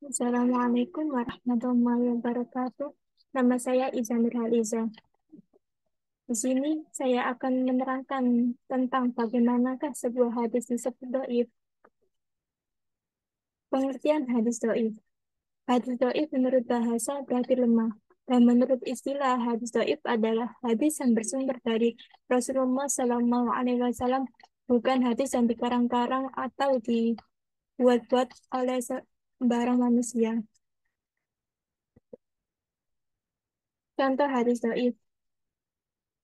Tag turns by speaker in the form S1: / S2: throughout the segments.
S1: Assalamualaikum warahmatullahi wabarakatuh. Nama saya Iza Nurhaliza. Di sini saya akan menerangkan tentang bagaimanakah sebuah hadis disebut dhaif. Pengertian hadis dhaif. Hadis dhaif menurut bahasa berarti lemah. Dan menurut istilah hadis dhaif adalah hadis yang bersumber dari Rasulullah SAW, bukan hadis yang dikarang-karang atau dibuat-buat oleh sembarang manusia. Contoh hadis dhaif.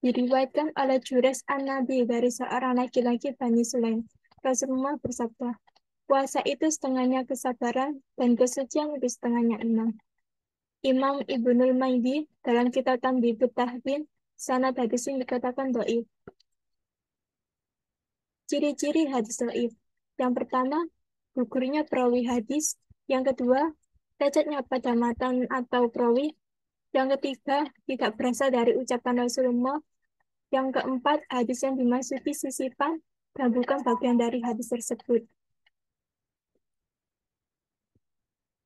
S1: Diriwayatkan oleh Jures an-Nabi dari seorang laki-laki Bani Sulaim. Rasulullah bersabda, puasa itu setengahnya kesabaran dan kesucian itu setengahnya iman. Imam Ibnul Maidi dalam kitab Tanbihut Tahzib, sanad hadis ini dikatakan dhaif. Ciri-ciri hadis dhaif. Yang pertama, gugurnya perawi hadis. Yang kedua, cacatnya pada matan atau perawi. Yang ketiga, tidak berasal dari ucapan Rasulullah. Yang keempat, hadis yang dimasuki sisipan dan bukan bagian dari hadis tersebut.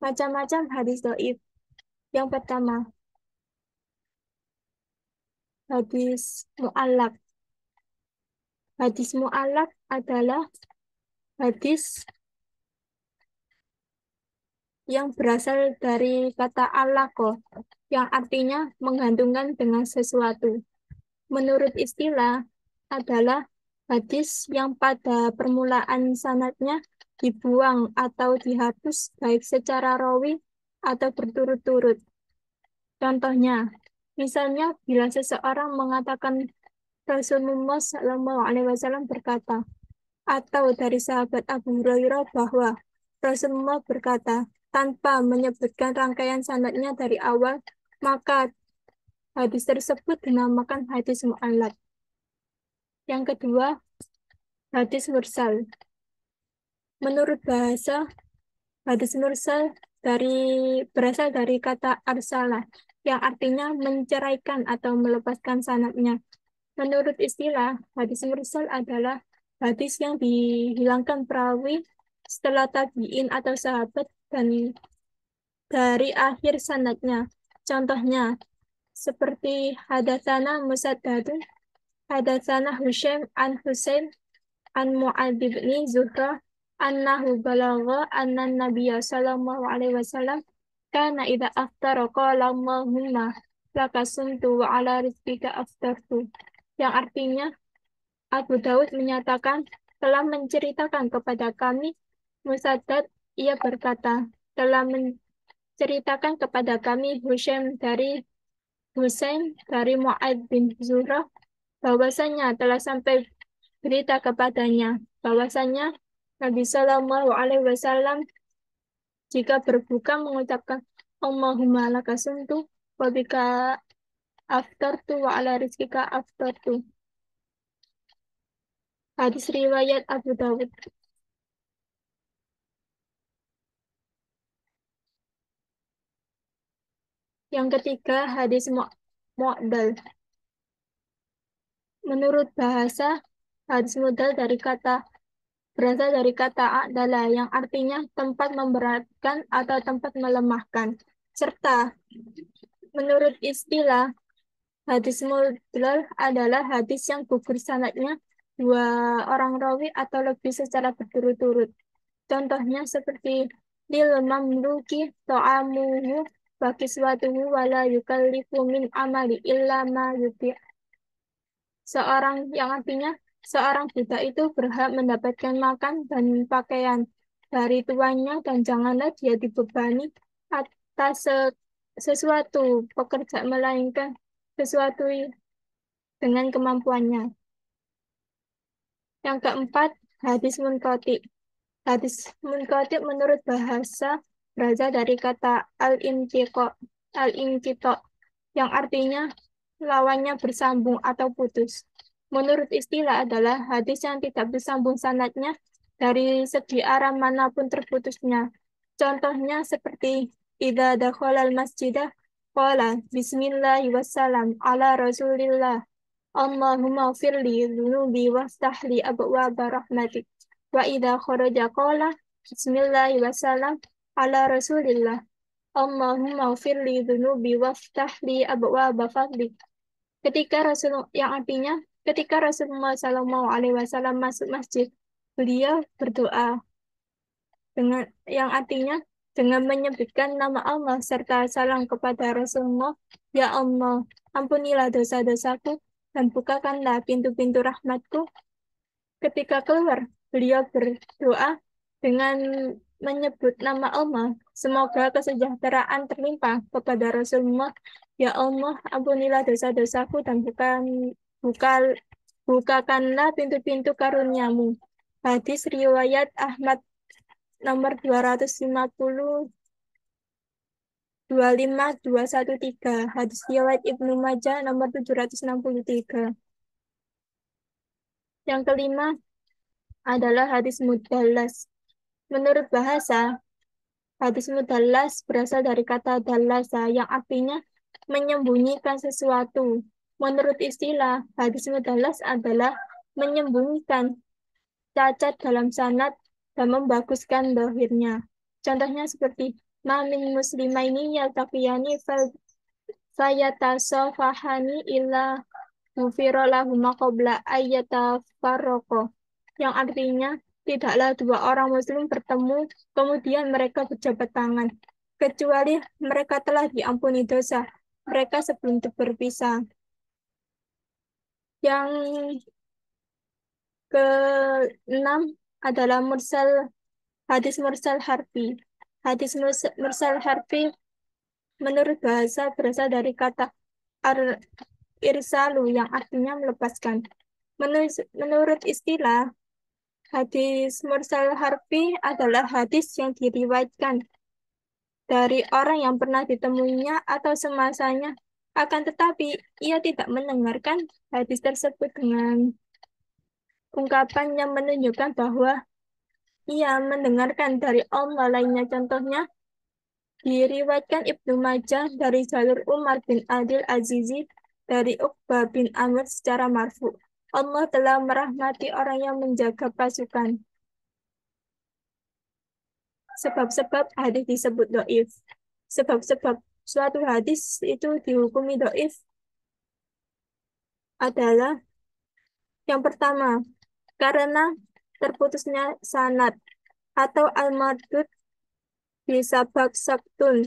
S1: Macam-macam hadis dhaif. Yang pertama, hadis mu'allaq. Hadis mu'allaq adalah hadis yang berasal dari kata allaqo, yang artinya menggantungkan dengan sesuatu. Menurut istilah, adalah hadis yang pada permulaan sanadnya dibuang atau dihapus baik secara rawi atau berturut-turut. Contohnya, misalnya bila seseorang mengatakan Rasulullah SAW berkata, atau dari sahabat Abu Hurairah bahwa Rasulullah berkata, tanpa menyebutkan rangkaian sanadnya dari awal, maka hadis tersebut dinamakan hadis mu'allaq. Yang kedua, hadis mursal. Menurut bahasa, hadis mursal berasal dari kata arsalah, yang artinya menceraikan atau melepaskan sanadnya. Menurut istilah, hadis mursal adalah hadis yang dihilangkan perawi setelah tabi'in atau sahabat dan dari akhir sanadnya. Contohnya, seperti hadatsana Musaddadun, hadatsana Husaim an Husain an Mu'adz bin Zuhra annahu balagha anna Nabiyya sallallahu alaihi wasallam kana idza aftara qala Allahumma laka sumtu wa ala rizqika aftartu. Yang artinya Abu Daud menyatakan telah menceritakan kepada kami Musaddad, ia berkata telah menceritakan kepada kami Husain dari Mu'adz bin Zuhrah bahwasanya telah sampai berita kepadanya bahwasanya Nabi Shallallahu Alaihi Wasallam jika berbuka mengucapkan Allahumma laka sumtu wa bika aftartu wa ala rizkika aftartu. Hadis riwayat Abu Dawud. Yang ketiga, hadis mu'dal. Menurut bahasa, hadis mu'dal berasal dari kata adalah yang artinya tempat memberatkan atau tempat melemahkan. Serta menurut istilah, hadis mu'dal adalah hadis yang gugur sanadnya dua orang rawi atau lebih secara berturut-turut. Contohnya seperti lil mamluki ta'amuhu wa kiswatuhu wala yukallifu min amali illa ma yuti'. Seorang yang artinya seorang budak itu berhak mendapatkan makan dan pakaian dari tuannya dan janganlah dia dibebani atas sesuatu pekerjaan melainkan sesuatu dengan kemampuannya. Yang keempat, hadis munqati. Hadis munqati menurut bahasa berasal dari kata al-inqita yang artinya lawannya bersambung atau putus. Menurut istilah adalah hadis yang tidak bersambung sanadnya dari segi arah manapun terputusnya. Contohnya seperti idza dakhalal masjidah qala bismillahi wassalam ala rasulillah Allahumma firli dzunubi waftahli abwaaba rahmatik wa idza kharaja qala bismillahi wassalam ala Rasulillah. Allahumma ufirli dhunubi waftah li abwaaba fadlik. Ketika Rasul yang artinya ketika Rasulullah Shallallahu Alaihi Wasallam masuk masjid, beliau berdoa dengan yang artinya dengan menyebutkan nama Allah serta salam kepada Rasulullah, Ya Allah, ampunilah dosa-dosaku dan bukakanlah pintu-pintu rahmatku. Ketika keluar, beliau berdoa dengan menyebut nama Allah. Semoga kesejahteraan terlimpah kepada Rasulullah. Ya Allah, ampunilah dosa-dosaku dan buka, bukakanlah pintu-pintu karuniamu. Hadis riwayat Ahmad nomor 250 25213. Hadis riwayat Ibnu Majah nomor 763. Yang kelima adalah hadis mudallas. Menurut bahasa, hadis mudallas berasal dari kata dalasa yang artinya menyembunyikan sesuatu. Menurut istilah, hadis mudallas adalah menyembunyikan cacat dalam sanad dan membaguskan dohirnya. Contohnya seperti Mamin muslimaini yaltaqiyani fayatasofahani illa Ghufira lahuma qabla ayyatafarraqa, yang artinya tidaklah dua orang muslim bertemu kemudian mereka berjabat tangan kecuali mereka telah diampuni dosa mereka sebelum berpisah. Yang keenam adalah hadis mursal harfi. Hadis mursal harfi menurut bahasa berasal dari kata irsalu yang artinya melepaskan. Menurut istilah, hadis mursal harfi adalah hadis yang diriwayatkan dari orang yang pernah ditemuinya atau semasanya, akan tetapi ia tidak mendengarkan hadis tersebut dengan ungkapan yang menunjukkan bahwa ia mendengarkan dari Allah lainnya. Contohnya, diriwayatkan Ibnu Majah dari jalur Umar bin Adil Azizi dari Uqbah bin Amr secara marfu. Allah telah merahmati orang yang menjaga pasukan. Sebab-sebab hadis disebut doif. Sebab-sebab suatu hadis itu dihukumi doif adalah yang pertama, karena terputusnya sanad atau al-mardud disabab saktun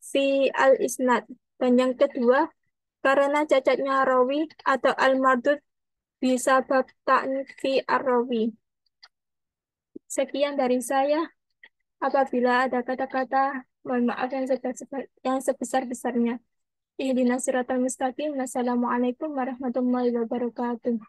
S1: fi al-isnad. Dan yang kedua, karena cacatnya rawi atau al-mardud disabab ta'an fi ar-rawi. Sekian dari saya. Apabila ada kata-kata, mohon maaf yang sebesar-besarnya. Ihdinas siratal mustaqim. Wassalamualaikum warahmatullahi wabarakatuh.